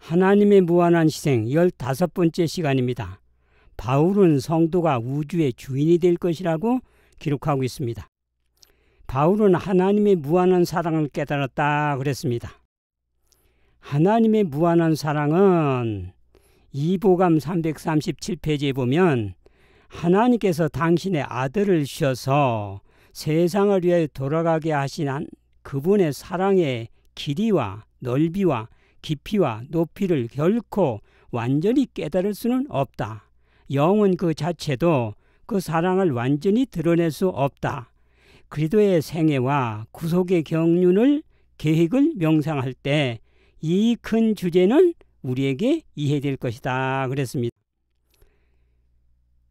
하나님의 무한한 희생 15번째 시간입니다. 바울은 성도가 우주의 주인이 될 것이라고 기록하고 있습니다. 바울은 하나님의 무한한 사랑을 깨달았다 그랬습니다. 하나님의 무한한 사랑은 이보감 337페이지에 보면 하나님께서 당신의 아들을 주셔서 세상을 위해 돌아가게 하신 그분의 사랑의 길이와 넓이와 깊이와 높이를 결코 완전히 깨달을 수는 없다. 영은 그 자체도 그 사랑을 완전히 드러낼 수 없다. 그리스도의 생애와 구속의 경륜을 계획을 명상할 때 이 큰 주제는 우리에게 이해될 것이다 그랬습니다.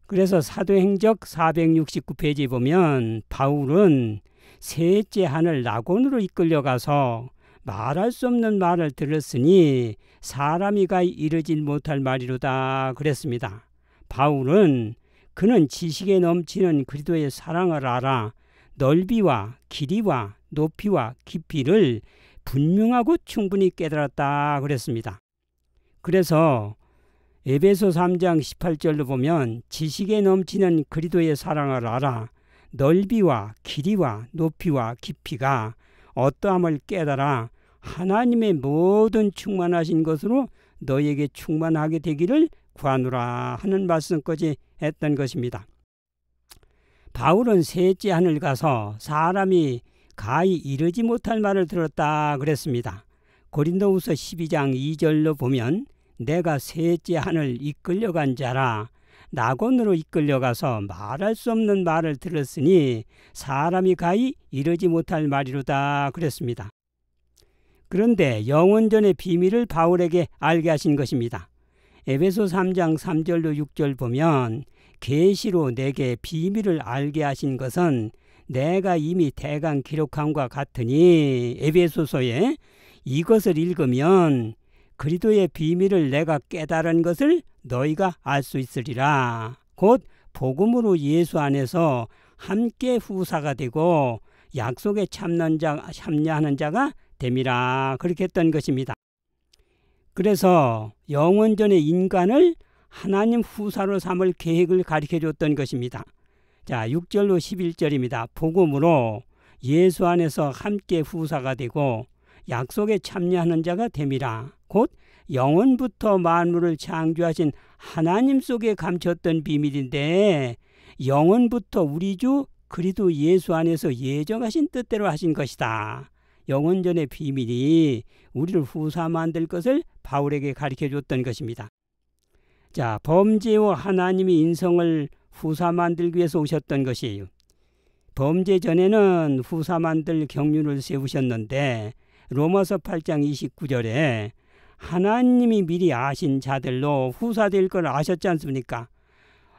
그래서 사도행적 469페이지에 보면 바울은 셋째 하늘 낙원으로 이끌려가서 말할 수 없는 말을 들었으니 사람이 가히 이르지 못할 말이로다 그랬습니다. 바울은 그는 지식에 넘치는 그리스도의 사랑을 알아 넓이와 길이와 높이와 깊이를 분명하고 충분히 깨달았다 그랬습니다. 그래서 에베소 3장 18절로 보면 지식에 넘치는 그리스도의 사랑을 알아 넓이와 길이와 높이와 깊이가 어떠함을 깨달아 하나님의 모든 충만하신 것으로 너에게 충만하게 되기를 구하노라 하는 말씀까지 했던 것입니다. 바울은 셋째 하늘 가서 사람이 가히 이르지 못할 말을 들었다 그랬습니다. 고린도후서 12장 2절로 보면 내가 셋째 하늘 이끌려간 자라 낙원으로 이끌려가서 말할 수 없는 말을 들었으니 사람이 가히 이르지 못할 말이로다 그랬습니다. 그런데 영원전의 비밀을 바울에게 알게 하신 것입니다. 에베소 3장 3절로 6절 보면 계시로 내게 비밀을 알게 하신 것은 내가 이미 대강 기록함과 같으니 에베소서에 이것을 읽으면 그리스도의 비밀을 내가 깨달은 것을 너희가 알 수 있으리라. 곧 복음으로 예수 안에서 함께 후사가 되고 약속에 참여하는 자가 됨이라 그렇게 했던 것입니다. 그래서 영원전의 인간을 하나님 후사로 삼을 계획을 가르쳐줬던 것입니다. 자, 6절로 11절입니다. 복음으로 예수 안에서 함께 후사가 되고 약속에 참여하는 자가 됨이라. 곧 영원부터 만물을 창조하신 하나님 속에 감췄던 비밀인데 영원부터 우리 주 그리스도 예수 안에서 예정하신 뜻대로 하신 것이다. 영원전의 비밀이 우리를 후사 만들 것을 바울에게 가르쳐줬던 것입니다. 자, 범죄와 하나님의 인성을 후사 만들기 위해서 오셨던 것이에요. 범죄 전에는 후사 만들 경륜을 세우셨는데 로마서 8장 29절에 하나님이 미리 아신 자들로 후사될 걸 아셨지 않습니까?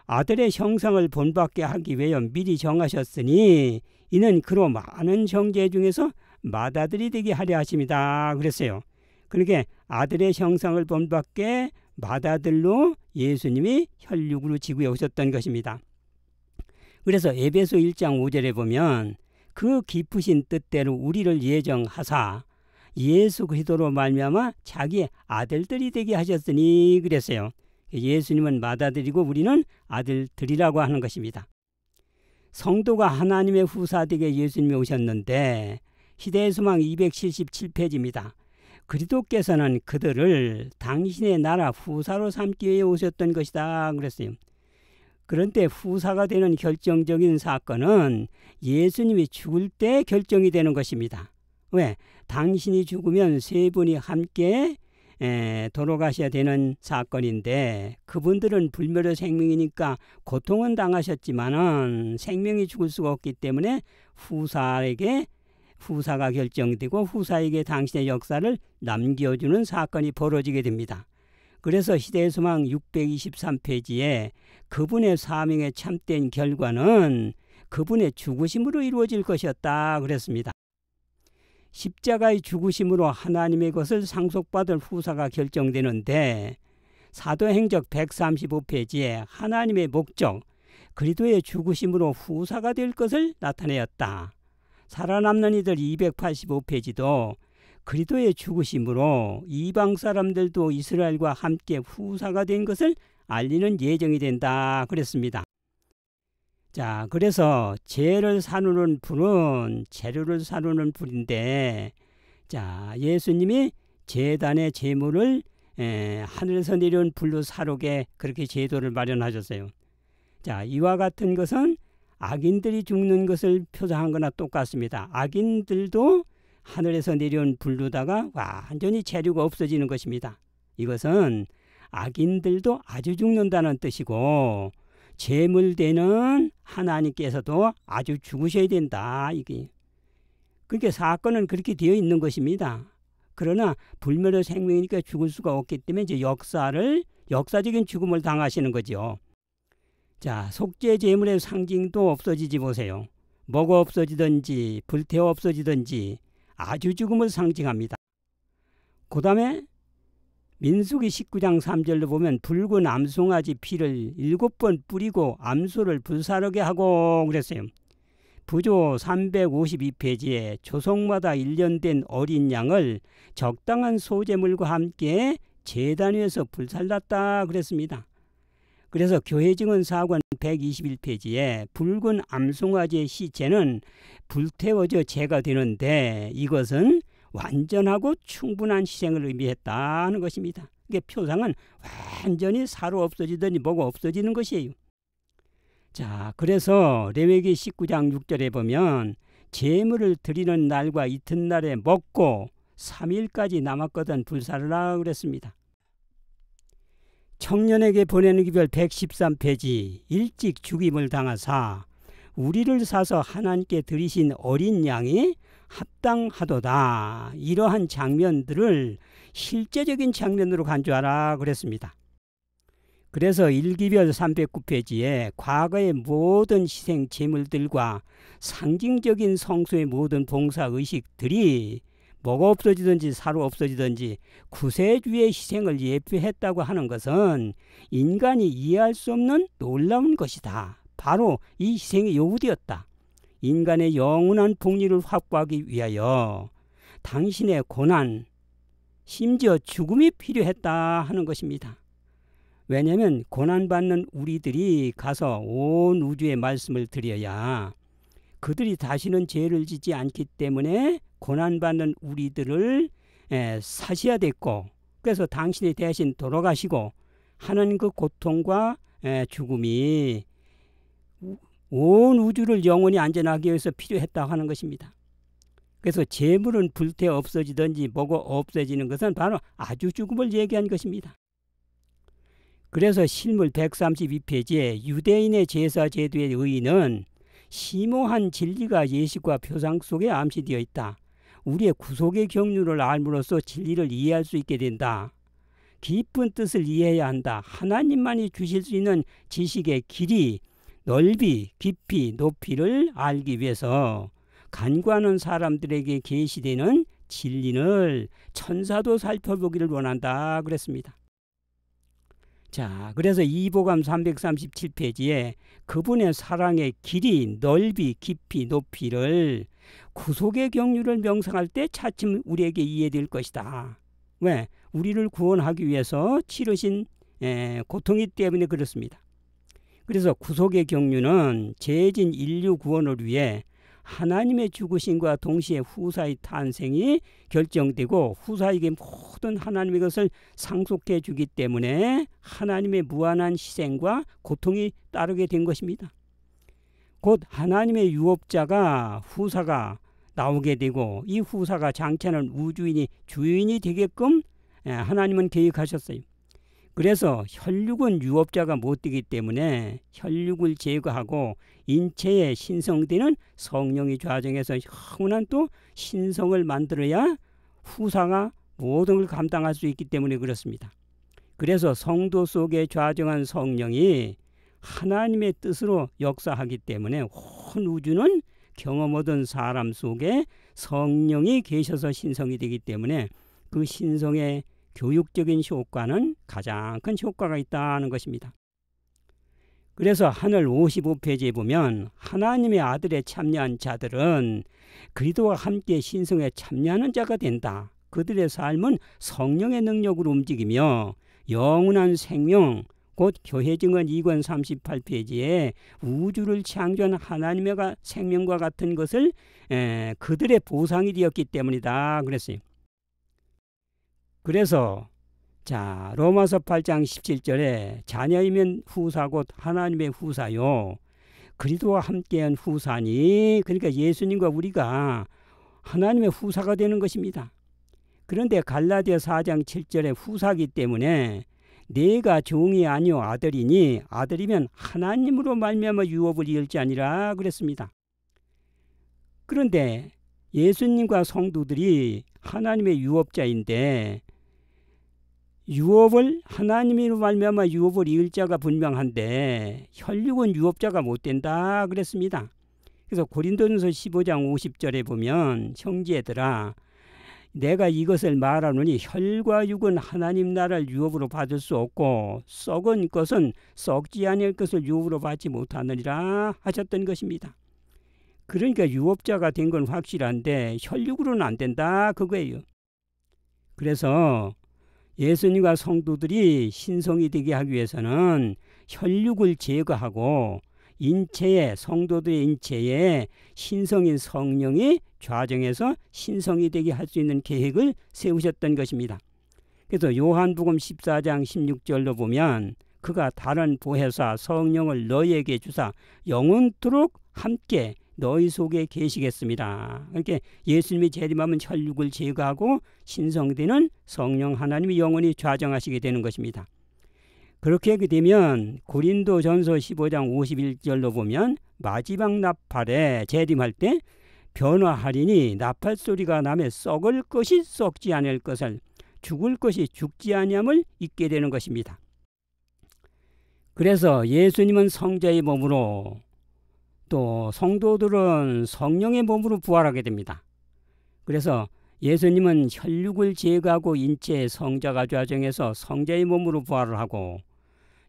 아들의 형상을 본받게 하기 위하여 미리 정하셨으니 이는 그로 많은 형제 중에서 맏아들이 되게 하려 하심이다 그랬어요. 그러니까 아들의 형상을 본받게 맏아들로 예수님이 혈육으로 지구에 오셨던 것입니다. 그래서 에베소 1장 5절에 보면 그 깊으신 뜻대로 우리를 예정하사 예수 그리스도로 말미암아 자기의 아들들이 되게 하셨으니 그랬어요. 예수님은 맏아들이고 우리는 아들들이라고 하는 것입니다. 성도가 하나님의 후사되게 예수님이 오셨는데 시대의 소망 277페이지입니다. 그리스도께서는 그들을 당신의 나라 후사로 삼기 위해 오셨던 것이다 그랬어요. 그런데 후사가 되는 결정적인 사건은 예수님이 죽을 때 결정이 되는 것입니다. 왜? 당신이 죽으면 세 분이 함께 돌아가셔야 되는 사건인데 그분들은 불멸의 생명이니까 고통은 당하셨지만은 생명이 죽을 수가 없기 때문에 후사가 결정되고 후사에게 당신의 역사를 남겨주는 사건이 벌어지게 됩니다. 그래서 시대의 소망 623페이지에 그분의 사명에 참된 결과는 그분의 죽으심으로 이루어질 것이었다 그랬습니다. 십자가의 죽으심으로 하나님의 것을 상속받을 후사가 결정되는데 사도행적 135페이지에 하나님의 목적 그리스도의 죽으심으로 후사가 될 것을 나타내었다. 살아남는 이들 285페이지도 그리스도의 죽으심으로 이방 사람들도 이스라엘과 함께 후사가 된 것을 알리는 예정이 된다 그랬습니다. 자, 그래서 죄를 사르는 불은 재료를 사르는 불인데, 자, 예수님이 제단의 제물을 하늘에서 내려온 불로 사르게 그렇게 제도를 마련하셨어요. 자, 이와 같은 것은 악인들이 죽는 것을 표상한 거나 똑같습니다. 악인들도 하늘에서 내려온 불로다가 완전히 재료가 없어지는 것입니다. 이것은 악인들도 아주 죽는다는 뜻이고, 제물되는 하나님께서도 아주 죽으셔야 된다. 이게. 그러니까 사건은 그렇게 되어 있는 것입니다. 그러나 불멸의 생명이니까 죽을 수가 없기 때문에 이제 역사적인 죽음을 당하시는 거죠. 자, 속죄 제물의 상징도 없어지지 보세요. 뭐가 없어지든지 불태워 없어지든지 아주 죽음을 상징합니다. 그 다음에 민수기 19장 3절로 보면 붉은 암송아지 피를 7번 뿌리고 암소를 불사르게 하고 그랬어요. 부조 352페이지에 조성마다 1년 된 어린 양을 적당한 소제물과 함께 제단 위에서 불살랐다 그랬습니다. 그래서 교회증언 사관 121페이지에 붉은 암송아지의 시체는 불태워져 제가 되는데 이것은 완전하고 충분한 희생을 의미했다는 것입니다. 이게 표상은 완전히 사로 없어지더니 뭐가 없어지는 것이에요. 자, 그래서 레위기 19장 6절에 보면 제물을 드리는 날과 이튿날에 먹고 3일까지 남았거든 불사르라 그랬습니다. 청년에게 보내는 기별 113페이지 일찍 죽임을 당하사 우리를 사서 하나님께 드리신 어린 양이 합당하도다. 이러한 장면들을 실제적인 장면으로 간주하라 그랬습니다. 그래서 1기별 309페이지에 과거의 모든 희생 제물들과 상징적인 성소의 모든 봉사의식들이 뭐가 없어지든지 사로 없어지든지 구세주의 희생을 예표했다고 하는 것은 인간이 이해할 수 없는 놀라운 것이다. 바로 이 희생이 요구되었다. 인간의 영원한 복리를 확보하기 위하여 당신의 고난, 심지어 죽음이 필요했다 하는 것입니다. 왜냐하면 고난받는 우리들이 가서 온 우주의 말씀을 드려야 그들이 다시는 죄를 짓지 않기 때문에 고난받는 우리들을 사셔야 됐고, 그래서 당신이 대신 돌아가시고 하는 그 고통과 죽음이 온 우주를 영원히 안전하게 위해서 필요했다고 하는 것입니다. 그래서 재물은 불태워 없어지든지 뭐가 없어지는 것은 바로 아주 죽음을 얘기한 것입니다. 그래서 실물 132페이지에 유대인의 제사 제도의 의의는 심오한 진리가 예식과 표상 속에 암시되어 있다. 우리의 구속의 경륜을 알므로써 진리를 이해할 수 있게 된다. 깊은 뜻을 이해해야 한다. 하나님만이 주실 수 있는 지식의 길이, 넓이, 깊이, 높이를 알기 위해서 간구하는 사람들에게 계시되는 진리를 천사도 살펴보기를 원한다 그랬습니다. 자, 그래서 이보감 337페이지에 그분의 사랑의 길이, 넓이, 깊이, 높이를 구속의 경륜을 명상할 때 차츰 우리에게 이해될 것이다. 왜? 우리를 구원하기 위해서 치르신 고통이 때문에 그렇습니다. 그래서 구속의 경륜은 죄진 인류 구원을 위해 하나님의 죽으심과 동시에 후사의 탄생이 결정되고 후사에게 모든 하나님의 것을 상속해 주기 때문에 하나님의 무한한 희생과 고통이 따르게 된 것입니다. 곧 하나님의 유업자가 후사가 나오게 되고 이 후사가 장차는 우주인이 주인이 되게끔 하나님은 계획하셨어요. 그래서 혈육은 유업자가 못 되기 때문에 혈육을 제거하고 인체에 신성되는 성령의 좌정에서 영원한 또 신성을 만들어야 후사가 모든 걸 감당할 수 있기 때문에 그렇습니다. 그래서 성도 속에 좌정한 성령이 하나님의 뜻으로 역사하기 때문에 온 우주는 경험 얻은 사람 속에 성령이 계셔서 신성이 되기 때문에 그 신성의 교육적인 효과는 가장 큰 효과가 있다는 것입니다. 그래서 하늘 55페이지에 보면 하나님의 아들에 참여한 자들은 그리스도와 함께 신성에 참여하는 자가 된다. 그들의 삶은 성령의 능력으로 움직이며 영원한 생명, 곧 교회증언 2권 38페이지에 우주를 창조한 하나님의 생명과 같은 것을 그들의 보상이 되었기 때문이다 그랬어요. 그래서 자, 로마서 8장 17절에 자녀이면 후사 곧 하나님의 후사요. 그리스도와 함께한 후사니, 그러니까 예수님과 우리가 하나님의 후사가 되는 것입니다. 그런데 갈라디아 4장 7절에 후사기 때문에 내가 종이 아니요 아들이니 아들이면 하나님으로 말미암아 유업을 이을지 아니라 그랬습니다. 그런데 예수님과 성도들이 하나님의 유업자인데 유업을 하나님으로 말미암아 유업을 이을 자가 분명한데 혈육은 유업자가 못 된다 그랬습니다. 그래서 고린도전서 15장 50절에 보면 형제들아 내가 이것을 말하노니 혈과 육은 하나님 나라를 유업으로 받을 수 없고 썩은 것은 썩지 아니할 것을 유업으로 받지 못하느니라 하셨던 것입니다. 그러니까 유업자가 된 건 확실한데 혈육으로는 안 된다 그거예요. 그래서 예수님과 성도들이 신성이 되게 하기 위해서는 혈육을 제거하고 인체에 성도들의 인체에 신성인 성령이 좌정해서 신성이 되게 할 수 있는 계획을 세우셨던 것입니다. 그래서 요한복음 14장 16절로 보면 그가 다른 보혜사 성령을 너희에게 주사 영원토록 함께 너희 속에 계시겠습니다. 이렇게 예수님이 재림하면 혈육을 제거하고 신성되는 성령 하나님이 영원히 좌정하시게 되는 것입니다. 그렇게 되면 고린도전서 15장 51절로 보면 마지막 나팔에 재림할 때 변화하리니 나팔 소리가 나며 썩을 것이 썩지 않을 것을 죽을 것이 죽지 아니함을 잊게 되는 것입니다. 그래서 예수님은 성자의 몸으로 또 성도들은 성령의 몸으로 부활하게 됩니다. 그래서 예수님은 혈육을 제거하고 인체의 성자가 좌정해서 성자의 몸으로 부활을 하고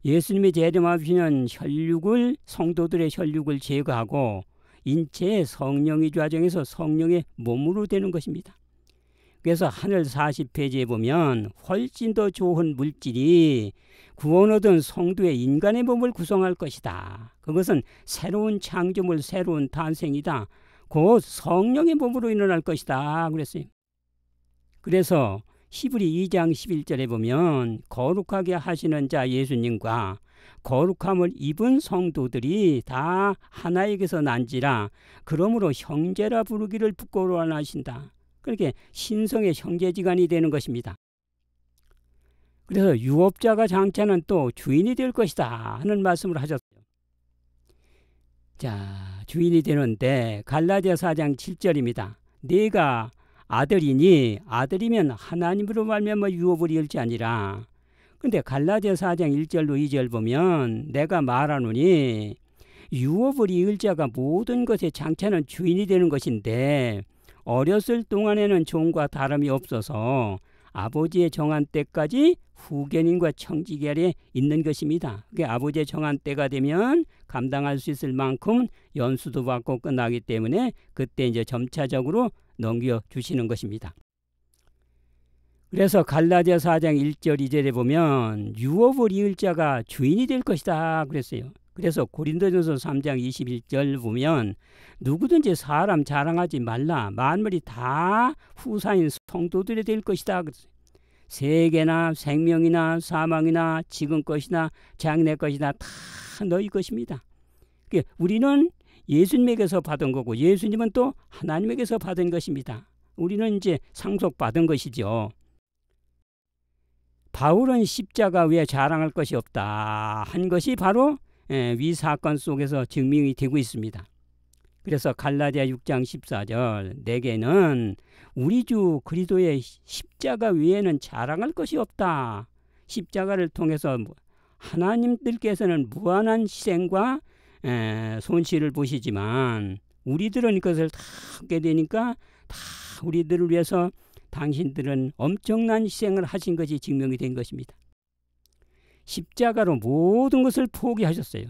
예수님이 재림하시는 혈육을 성도들의 혈육을 제거하고 인체의 성령이 좌정해서 성령의 몸으로 되는 것입니다. 그래서 하늘 40페이지에 보면 훨씬 더 좋은 물질이 구원 얻은 성도의 인간의 몸을 구성할 것이다. 그것은 새로운 창조물, 새로운 탄생이다. 곧 성령의 몸으로 일어날 것이다. 그랬어요. 그래서 히브리 2장 11절에 보면 거룩하게 하시는 자 예수님과 거룩함을 입은 성도들이 다 하나에게서 난지라 그러므로 형제라 부르기를 부끄러워 안 하신다. 그렇게 신성의 형제지간이 되는 것입니다. 그래서 유업자가 장차는 또 주인이 될 것이다 하는 말씀을 하셨어요. 자, 주인이 되는데 갈라디아 4장 7절입니다. 네가 아들이니 아들이면 하나님으로 말미암아 유업을 이을지 아니라. 근데 갈라디아 4장 1절로 2절 보면 내가 말하노니 유업을 이을 자가 모든 것의 장차는 주인이 되는 것인데 어렸을 동안에는 종과 다름이 없어서 아버지의 정한 때까지 후견인과 청지기 아래 있는 것입니다. 그게 아버지의 정한 때가 되면 감당할 수 있을 만큼 연수도 받고 끝나기 때문에 그때 이제 점차적으로 넘겨주시는 것입니다. 그래서 갈라디아 4장 1절 2절에 보면 유업을 이을 자가 주인이 될 것이다 그랬어요. 그래서 고린도전서 3장 21절 보면 누구든지 사람 자랑하지 말라. 만물이 다 후사인 성도들이 될 것이다 그랬어요. 세계나 생명이나 사망이나 지금 것이나 장래 것이나 다 너희 것입니다. 우리는 예수님에게서 받은 거고 예수님은 또 하나님에게서 받은 것입니다. 우리는 이제 상속받은 것이죠. 바울은 십자가 외에 자랑할 것이 없다 한 것이 바로 위 사건 속에서 증명이 되고 있습니다. 그래서 갈라디아 6장 14절 내게는 우리 주 그리스도의 십자가 외에는 자랑할 것이 없다. 십자가를 통해서 하나님들께서는 무한한 희생과 손실을 보시지만 우리들은 이것을 다 하게 되니까 다 우리들을 위해서 당신들은 엄청난 희생을 하신 것이 증명이 된 것입니다. 십자가로 모든 것을 포기하셨어요.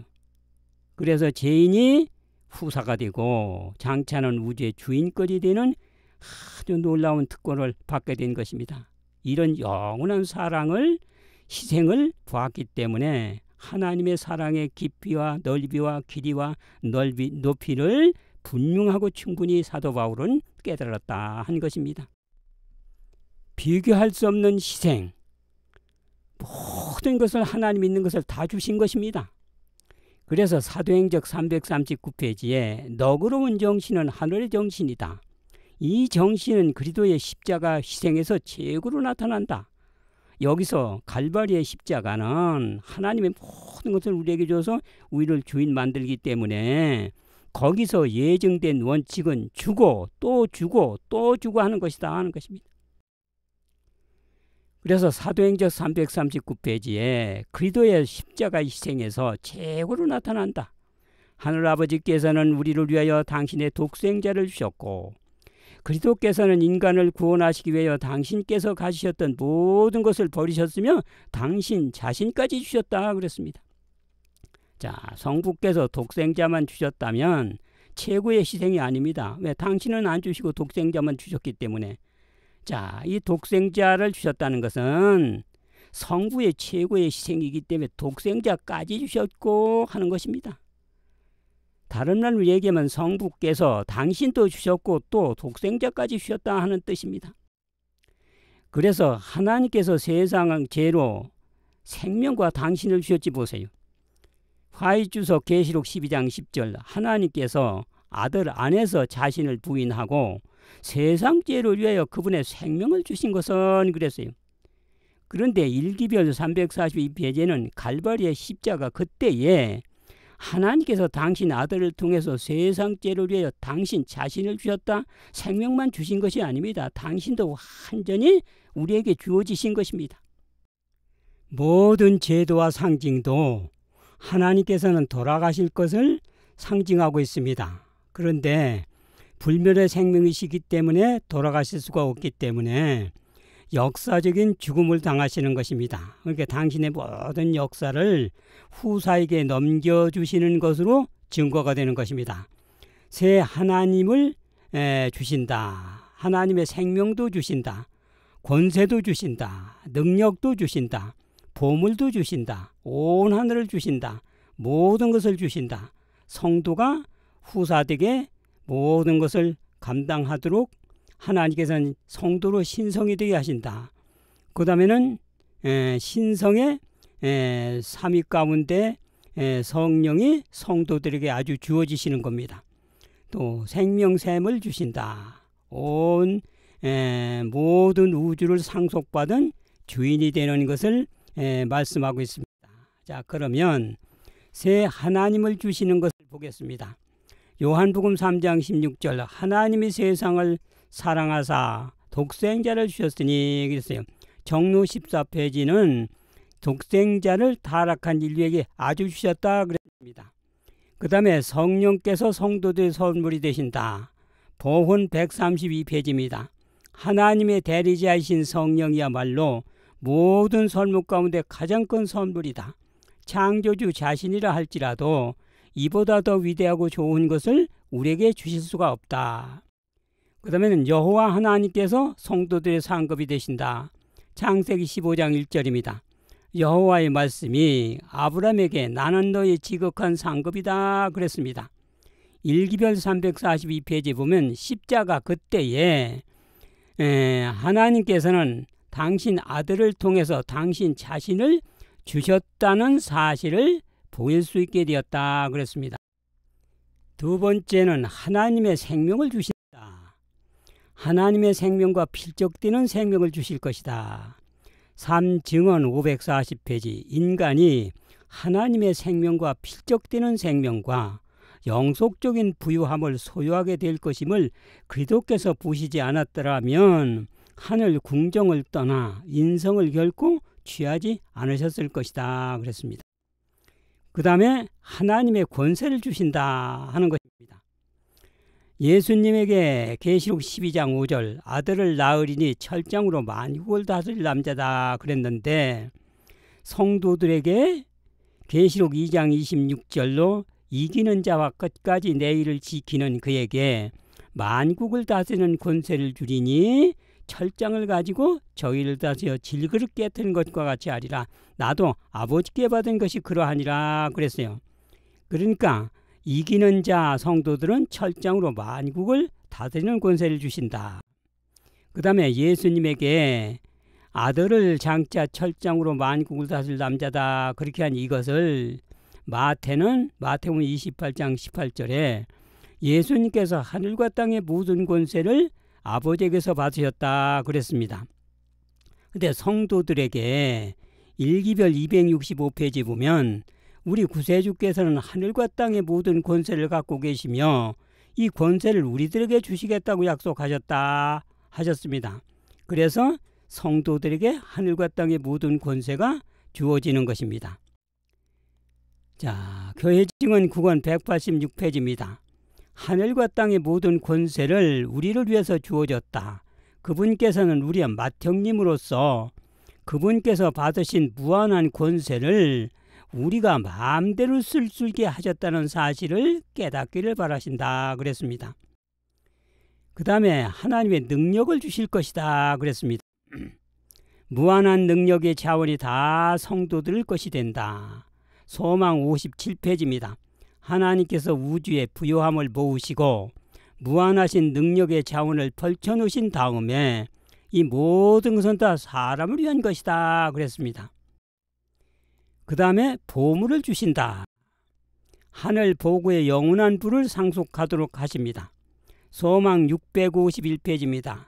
그래서 죄인이 후사가 되고 장차는 우주의 주인권이 되는 아주 놀라운 특권을 받게 된 것입니다. 이런 영원한 사랑을, 희생을 보았기 때문에 하나님의 사랑의 깊이와 넓이와 길이와 높이를 분명하고 충분히 사도 바울은 깨달았다 한 것입니다. 비교할 수 없는 희생, 모든 것을 하나님 있는 것을 다 주신 것입니다. 그래서 사도행적 339페이지에 너그러운 정신은 하늘의 정신이다. 이 정신은 그리스도의 십자가 희생에서 최고로 나타난다. 여기서 갈바리의 십자가는 하나님의 모든 것을 우리에게 줘서 우리를 주인 만들기 때문에 거기서 예정된 원칙은 주고 또 주고 또 주고 하는 것이다 하는 것입니다. 그래서 사도행적 339페이지에 그리스도의 십자가 희생에서 최고로 나타난다. 하늘아버지께서는 우리를 위하여 당신의 독생자를 주셨고 그리스도께서는 인간을 구원하시기 위하여 당신께서 가지셨던 모든 것을 버리셨으며 당신 자신까지 주셨다 그랬습니다. 자, 성부께서 독생자만 주셨다면 최고의 희생이 아닙니다. 왜? 당신은 안 주시고 독생자만 주셨기 때문에. 자, 이 독생자를 주셨다는 것은 성부의 최고의 희생이기 때문에 독생자까지 주셨고 하는 것입니다. 다른 말로 얘기하면 성부께서 당신도 주셨고 또 독생자까지 주셨다 하는 뜻입니다. 그래서 하나님께서 세상 죄로 생명과 당신을 주셨지 보세요. 화의주석 계시록 12장 10절 하나님께서 아들 안에서 자신을 부인하고 세상 죄를 위하여 그분의 생명을 주신 것은 그랬어요. 그런데 일기별 342페이지에는 갈바리의 십자가 그때에 하나님께서 당신 아들을 통해서 세상 죄를 위하여 당신 자신을 주셨다. 생명만 주신 것이 아닙니다. 당신도 완전히 우리에게 주어지신 것입니다. 모든 제도와 상징도 하나님께서는 돌아가실 것을 상징하고 있습니다. 그런데 불멸의 생명이시기 때문에 돌아가실 수가 없기 때문에 역사적인 죽음을 당하시는 것입니다. 그러니까 당신의 모든 역사를 후사에게 넘겨주시는 것으로 증거가 되는 것입니다. 새 하나님을 주신다. 하나님의 생명도 주신다. 권세도 주신다. 능력도 주신다. 보물도 주신다. 온 하늘을 주신다. 모든 것을 주신다. 성도가 후사에게 모든 것을 감당하도록 하나님께서는 성도로 신성이 되게 하신다. 그 다음에는 신성의 삼위 가운데 성령이 성도들에게 아주 주어지시는 겁니다. 또 생명샘을 주신다. 온 모든 우주를 상속받은 주인이 되는 것을 말씀하고 있습니다. 자, 그러면 새 하나님을 주시는 것을 보겠습니다. 요한복음 3장 16절 하나님이 세상을 사랑하사 독생자를 주셨으니 그랬어요. 정로 14페이지는 독생자를 타락한 인류에게 아주 주셨다 그랬습니다. 그 다음에 성령께서 성도들의 선물이 되신다. 보훈 132페이지입니다. 하나님의 대리자이신 성령이야말로 모든 선물 가운데 가장 큰 선물이다. 창조주 자신이라 할지라도 이보다 더 위대하고 좋은 것을 우리에게 주실 수가 없다. 그 다음에는 여호와 하나님께서 성도들의 상급이 되신다. 창세기 15장 1절입니다. 여호와의 말씀이 아브라함에게 나는 너의 지극한 상급이다 그랬습니다. 일기별 342페이지 보면 십자가 그때에 하나님께서는 당신 아들을 통해서 당신 자신을 주셨다는 사실을 보일 수 있게 되었다 그랬습니다. 두 번째는 하나님의 생명을 주신다. 하나님의 생명과 필적되는 생명을 주실 것이다. 3증언 540페이지 인간이 하나님의 생명과 필적되는 생명과 영속적인 부유함을 소유하게 될 것임을 그리스도께서 보시지 않았더라면 하늘 궁정을 떠나 인성을 결코 취하지 않으셨을 것이다 그랬습니다. 그 다음에 하나님의 권세를 주신다 하는 것입니다. 예수님에게 계시록 12장 5절 아들을 낳으리니 철장으로 만국을 다스릴 남자다 그랬는데 성도들에게 계시록 2장 26절로 이기는 자와 끝까지 내 일을 지키는 그에게 만국을 다스리는 권세를 주리니 철장을 가지고 저희를 다스려 질그릇 깨트는 것과 같이 하리라. 나도 아버지께 받은 것이 그러하니라 그랬어요. 그러니까 이기는 자 성도들은 철장으로 만국을 다스리는 권세를 주신다. 그 다음에 예수님에게 아들을 장차 철장으로 만국을 다스릴 남자다 그렇게 한 이것을 마태복음 28장 18절에 예수님께서 하늘과 땅의 모든 권세를 아버지에게서 받으셨다 그랬습니다. 근데 성도들에게 일기별 265페이지 보면 우리 구세주께서는 하늘과 땅의 모든 권세를 갖고 계시며 이 권세를 우리들에게 주시겠다고 약속하셨다 하셨습니다. 그래서 성도들에게 하늘과 땅의 모든 권세가 주어지는 것입니다. 자, 교회증언 9권 186페이지입니다. 하늘과 땅의 모든 권세를 우리를 위해서 주어졌다. 그분께서는 우리의 맏형님으로서 그분께서 받으신 무한한 권세를 우리가 마음대로 쓸 수 있게 하셨다는 사실을 깨닫기를 바라신다 그랬습니다. 그 다음에 하나님의 능력을 주실 것이다 그랬습니다. 무한한 능력의 자원이 다 성도들 것이 된다. 소망 57페이지입니다. 하나님께서 우주의 부요함을 모으시고 무한하신 능력의 자원을 펼쳐놓으신 다음에 이 모든 것은 다 사람을 위한 것이다 그랬습니다. 그 다음에 보물을 주신다. 하늘 보고의 영원한 불을 상속하도록 하십니다. 소망 651페이지입니다.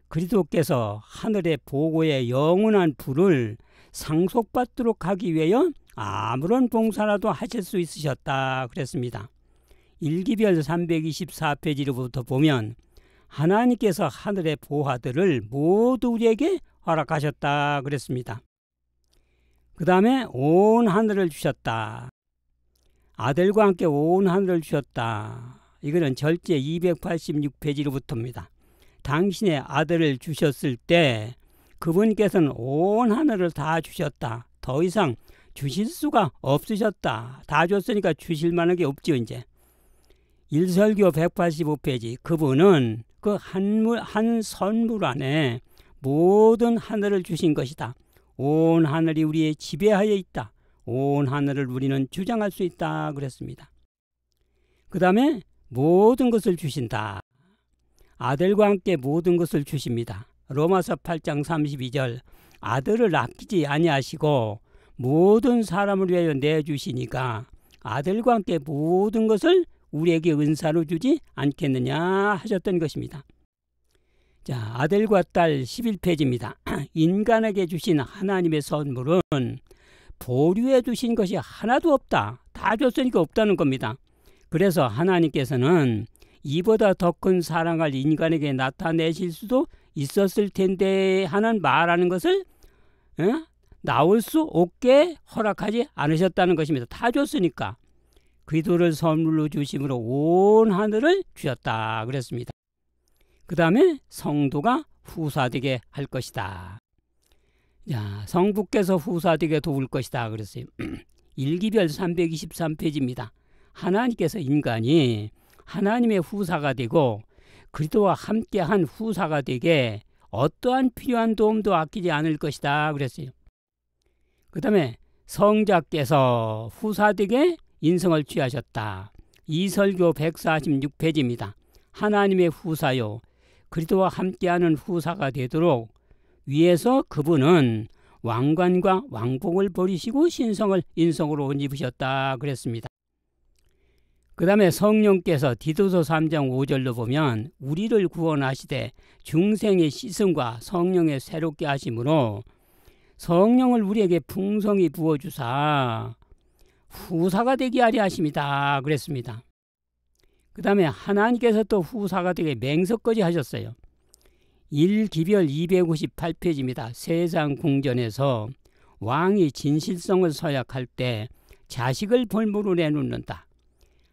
그리스도께서 하늘의 보고의 영원한 불을 상속받도록 하기 위하여 아무런 봉사라도 하실 수 있으셨다 그랬습니다. 일기별 324페이지로부터 보면 하나님께서 하늘의 보화들을 모두 우리에게 허락하셨다 그랬습니다. 그 다음에 온 하늘을 주셨다. 아들과 함께 온 하늘을 주셨다. 이거는 절제 286페이지로부터입니다. 당신의 아들을 주셨을 때 그분께서는 온 하늘을 다 주셨다. 더 이상 주실 수가 없으셨다. 다 줬으니까 주실 만한 게 없죠 이제. 일설교 185페이지 그분은 그 한 선물 안에 모든 하늘을 주신 것이다. 온 하늘이 우리의 지배하에 있다. 온 하늘을 우리는 주장할 수 있다 그랬습니다. 그 다음에 모든 것을 주신다. 아들과 함께 모든 것을 주십니다. 로마서 8장 32절 아들을 아끼지 아니하시고 모든 사람을 위하여 내주시니까 아들과 함께 모든 것을 우리에게 은사로 주지 않겠느냐 하셨던 것입니다. 자, 아들과 딸 11페이지입니다. 인간에게 주신 하나님의 선물은 보류해 주신 것이 하나도 없다. 다 줬으니까 없다는 겁니다. 그래서 하나님께서는 이보다 더 큰 사랑을 인간에게 나타내실 수도 있었을 텐데 하는 말하는 것을 나올 수 없게 허락하지 않으셨다는 것입니다. 다 줬으니까. 그리스도를 선물로 주심으로 온 하늘을 주셨다 그랬습니다. 그 다음에 성도가 후사되게 할 것이다. 자, 성부께서 후사되게 도울 것이다 그랬어요. 일기별 323페이지입니다. 하나님께서 인간이 하나님의 후사가 되고 그리스도와 함께한 후사가 되게 어떠한 필요한 도움도 아끼지 않을 것이다 그랬어요. 그 다음에 성자께서 후사되게 인성을 취하셨다. 이설교 146페이지입니다. 하나님의 후사요 그리스도와 함께하는 후사가 되도록 위에서 그분은 왕관과 왕복을 버리시고 신성을 인성으로 옷 입으셨다 그랬습니다. 그 다음에 성령께서 디도서 3장 5절로 보면 우리를 구원하시되 중생의 씻음과 성령의 새롭게 하심으로 성령을 우리에게 풍성히 부어주사 후사가 되게 하려 하십니다 그랬습니다. 그 다음에 하나님께서 또 후사가 되게 맹세까지 하셨어요. 1기별 258페이지입니다. 세상 궁전에서 왕이 진실성을 서약할 때 자식을 볼모로 내놓는다.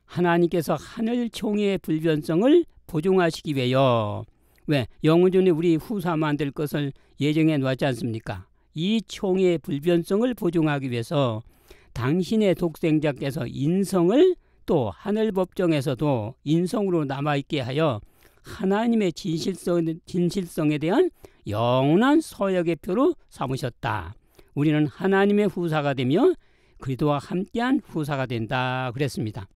하나님께서 하늘 총회의 불변성을 보증하시기 위하여 왜 영원전에 우리 후사 만들 것을 예정해 놓았지 않습니까? 이 총회의 불변성을 보증하기 위해서 당신의 독생자께서 인성을 또 하늘 법정에서도 인성으로 남아있게 하여 하나님의 진실성에 대한 영원한 서약의 표로 삼으셨다. 우리는 하나님의 후사가 되며 그리스도와 함께한 후사가 된다 그랬습니다.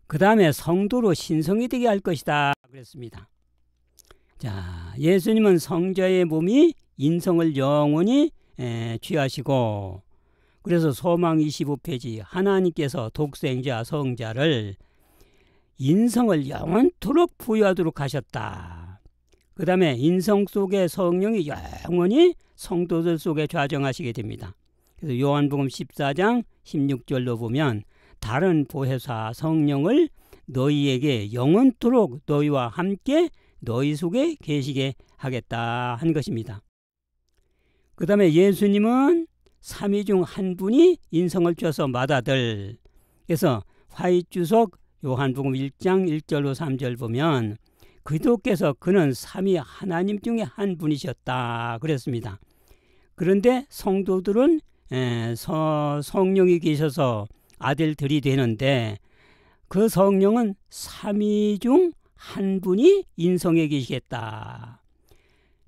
그 다음에 성도로 신성이 되게 할 것이다 그랬습니다. 자, 예수님은 성자의 몸이 인성을 영원히 취하시고, 그래서 소망 25페이지 하나님께서 독생자 성자를 인성을 영원토록 부여하도록 하셨다. 그 다음에 인성 속에 성령이 영원히 성도들 속에 좌정하시게 됩니다. 그래서 요한복음 14장 16절로 보면 다른 보혜사 성령을 너희에게 영원토록 너희와 함께 너희 속에 계시게 하겠다 한 것입니다. 그 다음에 예수님은 삼위 중 한 분이 인성을 주어서 맏아들. 그래서 화이주석 요한복음 1장 1절로 3절 보면 그리스도께서 그는 삼위 하나님 중에 한 분이셨다 그랬습니다. 그런데 성도들은 성령이 계셔서 아들들이 되는데 그 성령은 삼위 중 한 분이 인성에 계시겠다.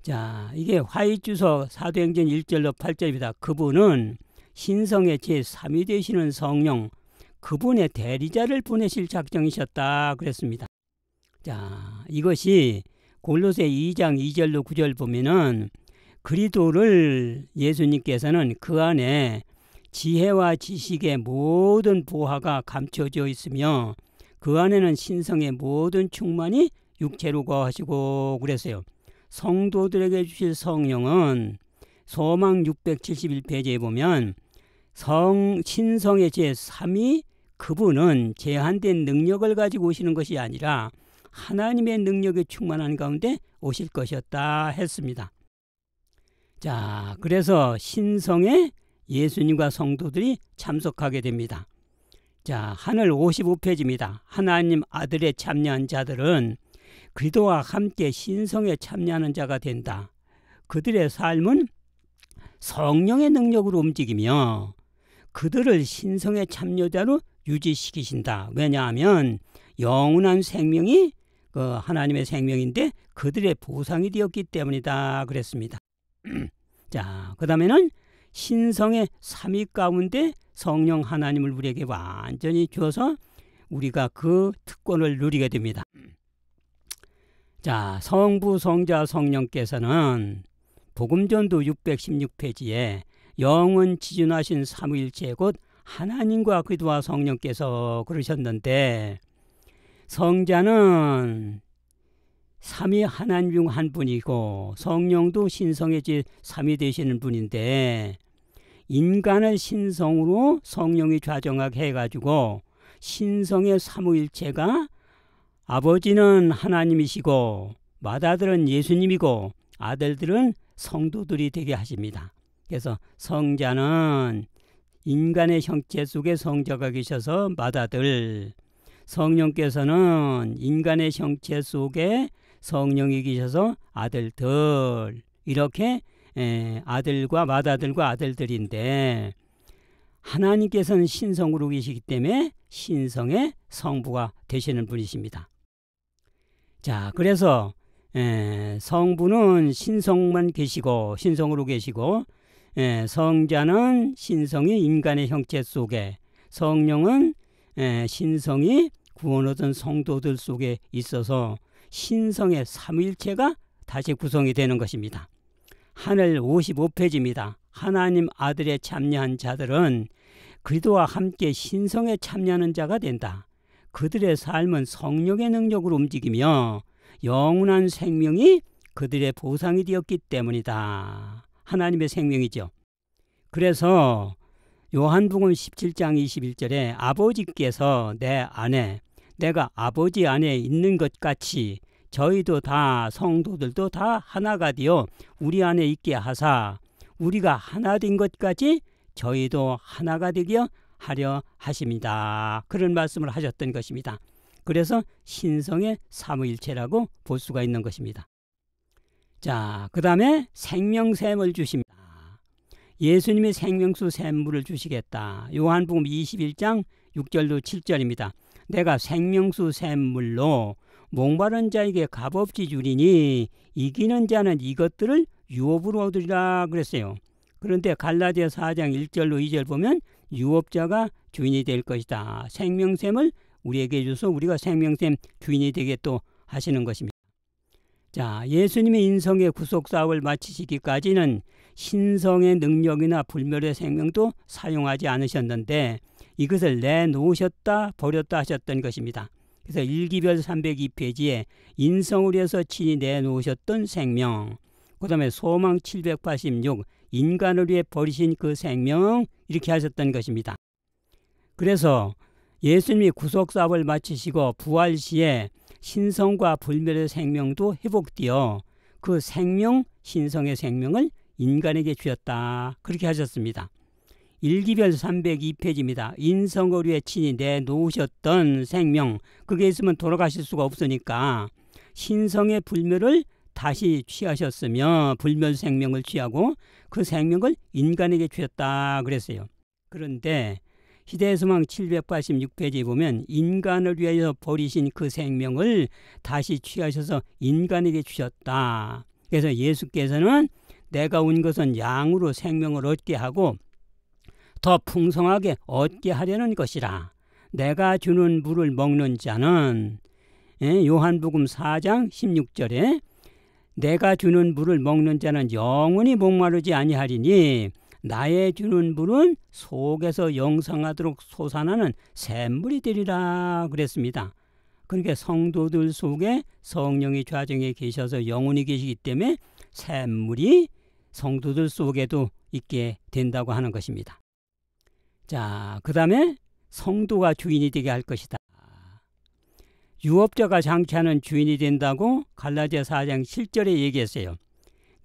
자, 이게 화이주석 사도행전 1절로 8절입니다. 그분은 신성의 제3위 되시는 성령, 그분의 대리자를 보내실 작정이셨다 그랬습니다. 자, 이것이 골로새 2장 2절로 9절 보면은 그리스도를 예수님께서는 그 안에 지혜와 지식의 모든 보화가 감춰져 있으며 그 안에는 신성의 모든 충만이 육체로 거하시고 그랬어요. 성도들에게 주실 성령은 소망 671페이지에 보면 신성의 제3위 그분은 제한된 능력을 가지고 오시는 것이 아니라 하나님의 능력에 충만한 가운데 오실 것이었다 했습니다. 자, 그래서 신성에 예수님과 성도들이 참석하게 됩니다. 자, 하늘 55페이지입니다. 하나님 아들에 참여한 자들은 그리스도와 함께 신성에 참여하는 자가 된다. 그들의 삶은 성령의 능력으로 움직이며 그들을 신성의 참여자로 유지시키신다. 왜냐하면 영원한 생명이 하나님의 생명인데 그들의 보상이 되었기 때문이다 그랬습니다. 자, 그 다음에는 신성의 삼위 가운데 성령 하나님을 우리에게 완전히 주어서 우리가 그 특권을 누리게 됩니다. 자, 성부, 성자, 성령께서는 복음전도 616페이지에 영원 지존하신 삼위일체 곧 하나님과 그리스도와 성령께서 그러셨는데 성자는 삼위 하나님 중 한 분이고 성령도 신성의 제3위 되시는 분인데 인간을 신성으로 성령이 좌정하게 해가지고 신성의 삼위일체가 아버지는 하나님이시고 맏아들은 예수님이고 아들들은 성도들이 되게 하십니다. 그래서 성자는 인간의 형체 속에 성자가 계셔서 맏아들, 성령께서는 인간의 형체 속에 성령이 계셔서 아들들, 이렇게 아들과 맏아들과 아들들인데 하나님께서는 신성으로 계시기 때문에 신성의 성부가 되시는 분이십니다. 자, 그래서 성부는 신성만 계시고 신성으로 계시고 성자는 신성이 인간의 형체 속에, 성령은 신성이 구원 얻은 성도들 속에 있어서 신성의 삼위일체가 다시 구성이 되는 것입니다. 하늘 55페이지입니다. 하나님 아들에 참여한 자들은 그리스도와 함께 신성에 참여하는 자가 된다. 그들의 삶은 성령의 능력으로 움직이며 영원한 생명이 그들의 보상이 되었기 때문이다. 하나님의 생명이죠. 그래서 요한복음 17장 21절에 아버지께서 내 안에, 내가 아버지 안에 있는 것 같이 저희도 다, 성도들도 다 하나가 되어 우리 안에 있게 하사 우리가 하나 된 것까지 저희도 하나가 되게 하려 하십니다. 그런 말씀을 하셨던 것입니다. 그래서 신성의 삼위일체라고 볼 수가 있는 것입니다. 자, 그 다음에 생명샘을 주십니다. 예수님이 생명수 샘물을 주시겠다. 요한복음 21장 6절로 7절입니다. 내가 생명수 샘물로 목마른 자에게 값없이 주리니 이기는 자는 이것들을 유업으로 얻으리라 그랬어요. 그런데 갈라디아 4장 1절로 2절 보면 유업자가 주인이 될 것이다. 생명샘을 우리에게 주소 우리가 생명샘 주인이 되게 또 하시는 것입니다. 자, 예수님이 인성의 구속사업을 마치시기까지는 신성의 능력이나 불멸의 생명도 사용하지 않으셨는데 이것을 내놓으셨다 버렸다 하셨던 것입니다. 그래서 일기별 302페이지에 인성을 위해서 친히 내놓으셨던 생명, 그 다음에 소망 786 인간을 위해 버리신 그 생명 이렇게 하셨던 것입니다. 그래서 예수님이 구속사업을 마치시고 부활 시에 신성과 불멸의 생명도 회복되어 그 생명, 신성의 생명을 인간에게 주셨다. 그렇게 하셨습니다. 일기별 302페이지입니다. 인성을 위해 친히 내놓으셨던 생명, 그게 있으면 돌아가실 수가 없으니까 신성의 불멸을 다시 취하셨으며 불멸 생명을 취하고 그 생명을 인간에게 주셨다 그랬어요. 그런데 시대소망 786페이지에 보면 인간을 위하여 버리신 그 생명을 다시 취하셔서 인간에게 주셨다. 그래서 예수께서는 내가 온 것은 양으로 생명을 얻게 하고 더 풍성하게 얻게 하려는 것이라. 내가 주는 물을 먹는 자는 요한복음 4장 16절에 내가 주는 물을 먹는 자는 영원히 목마르지 아니하리니 나의 주는 물은 속에서 영생하도록 솟아나는 샘물이 되리라 그랬습니다. 그러니까 성도들 속에 성령이 좌정에 계셔서 영원히 계시기 때문에 샘물이 성도들 속에도 있게 된다고 하는 것입니다. 자, 그 다음에 성도가 주인이 되게 할 것이다. 유업자가 장치하는 주인이 된다고 갈라디아 4장 7절에 얘기했어요.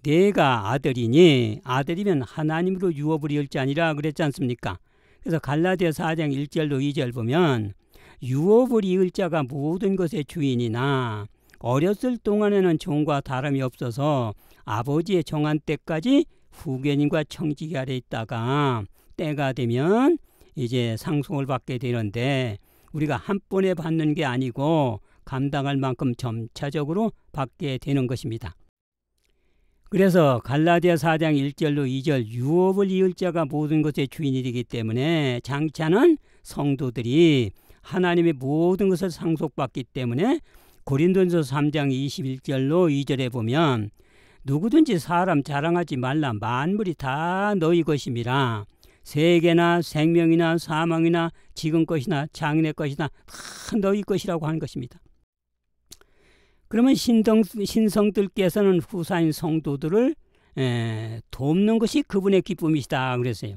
내가 아들이니 아들이면 하나님으로 유업을 이을 자니라 그랬지 않습니까? 그래서 갈라디아 4장 1절로 2절 보면 유업을 이을 자가 모든 것의 주인이나 어렸을 동안에는 종과 다름이 없어서 아버지의 정한 때까지 후견인과 청지기 아래 있다가 때가 되면 이제 상속을 받게 되는데 우리가 한 번에 받는 게 아니고 감당할 만큼 점차적으로 받게 되는 것입니다. 그래서 갈라디아 4장 1절로 2절 유업을 이을 자가 모든 것의 주인이 되기 때문에 장차는 성도들이 하나님의 모든 것을 상속받기 때문에 고린도전서 3장 21절로 2절에 보면 누구든지 사람 자랑하지 말라 만물이 다 너희 것임이라 세계나 생명이나 사망이나 지금 것이나 장래 것이나 다 너희 것이라고 하는 것입니다. 그러면 신성들께서는 후사인 성도들을 돕는 것이 그분의 기쁨이시다 그랬어요.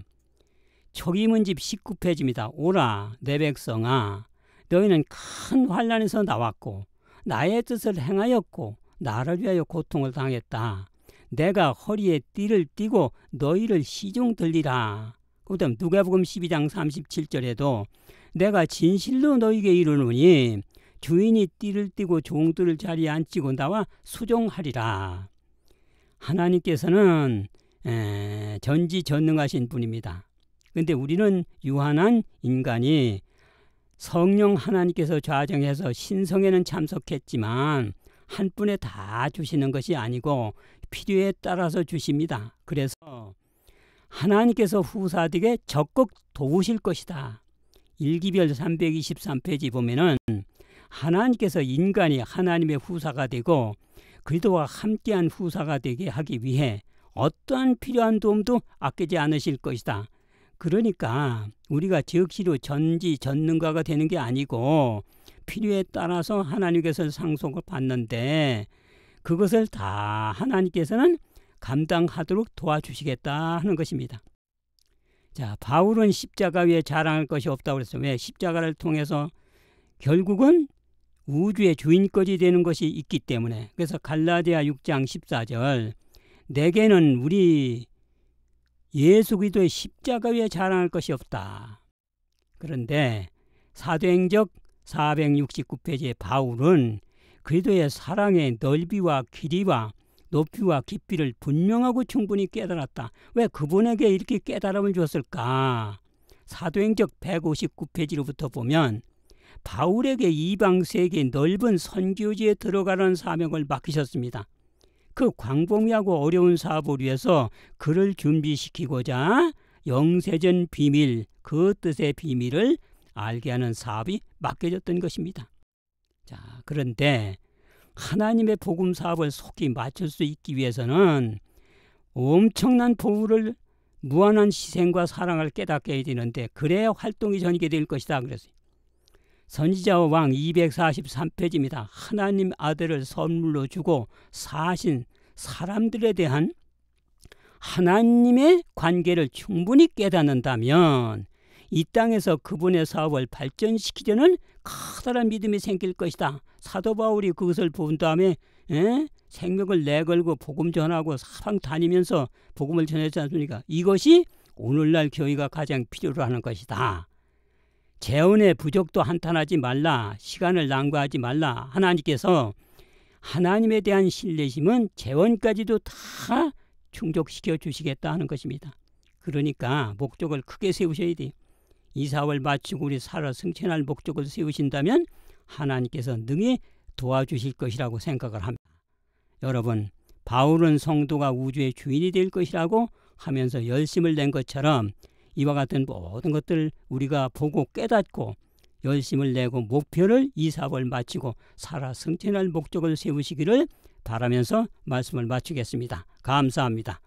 초기문집 19페이지입니다. 오라 내 백성아 너희는 큰 환난에서 나왔고 나의 뜻을 행하였고 나를 위하여 고통을 당했다. 내가 허리에 띠를 띠고 너희를 시중 들리라. 그 다음 누가복음 12장 37절에도 내가 진실로 너희에게 이르노니 주인이 띠를 띠고 종들을 자리에 앉히고 나와 수종하리라. 하나님께서는 전지전능하신 분입니다. 그런데 우리는 유한한 인간이 성령 하나님께서 좌정해서 신성에는 참석했지만 한 분에 다 주시는 것이 아니고 필요에 따라서 주십니다. 그래서 하나님께서 후사에게 적극 도우실 것이다. 일기별 323페이지 보면은 하나님께서 인간이 하나님의 후사가 되고 그리스도와 함께한 후사가 되게 하기 위해 어떠한 필요한 도움도 아끼지 않으실 것이다. 그러니까 우리가 즉시로 전지전능가가 되는 게 아니고 필요에 따라서 하나님께서 상속을 받는데 그것을 다 하나님께서는 감당하도록 도와주시겠다 하는 것입니다. 자, 바울은 십자가 위에 자랑할 것이 없다고 그랬어요. 왜? 십자가를 통해서 결국은 우주의 주인까지 되는 것이 있기 때문에. 그래서 갈라디아 6장 14절 내게는 우리 예수 그리스도의 십자가 위에 자랑할 것이 없다. 그런데 사도행적 469페이지의 바울은 그리스도의 사랑의 넓이와 길이와 높이와 깊이를 분명하고 충분히 깨달았다. 왜 그분에게 이렇게 깨달음을 줬을까? 사도행적 159페이지로부터 보면 바울에게 이방 세계 넓은 선교지에 들어가라는 사명을 맡기셨습니다. 그 광범위하고 어려운 사업을 위해서 그를 준비시키고자 영세전 비밀, 그 뜻의 비밀을 알게 하는 사업이 맡겨졌던 것입니다. 자, 그런데 하나님의 복음 사업을 속히 마칠 수 있기 위해서는 엄청난 보울을 무한한 희생과 사랑을 깨닫게 해야 되는데 그래야 활동이 전개될 것이다. 그랬어요. 선지자와 왕 243페이지입니다. 하나님 아들을 선물로 주고 사신 사람들에 대한 하나님의 관계를 충분히 깨닫는다면 이 땅에서 그분의 사업을 발전시키려는 커다란 믿음이 생길 것이다. 사도 바울이 그것을 본 다음에 생명을 내걸고 복음 전하고 사방 다니면서 복음을 전했지 않습니까? 이것이 오늘날 교회가 가장 필요로 하는 것이다. 재원의 부족도 한탄하지 말라. 시간을 낭비하지 말라. 하나님께서 하나님에 대한 신뢰심은 재원까지도 다 충족시켜 주시겠다 하는 것입니다. 그러니까 목적을 크게 세우셔야 돼요. 이 사업을 마치고 우리 살아 승천할 목적을 세우신다면 하나님께서 능히 도와주실 것이라고 생각을 합니다. 여러분, 바울은 성도가 우주의 주인이 될 것이라고 하면서 열심을 낸 것처럼 이와 같은 모든 것들을 우리가 보고 깨닫고 열심을 내고 목표를 이 사업을 마치고 살아 승천할 목적을 세우시기를 바라면서 말씀을 마치겠습니다. 감사합니다.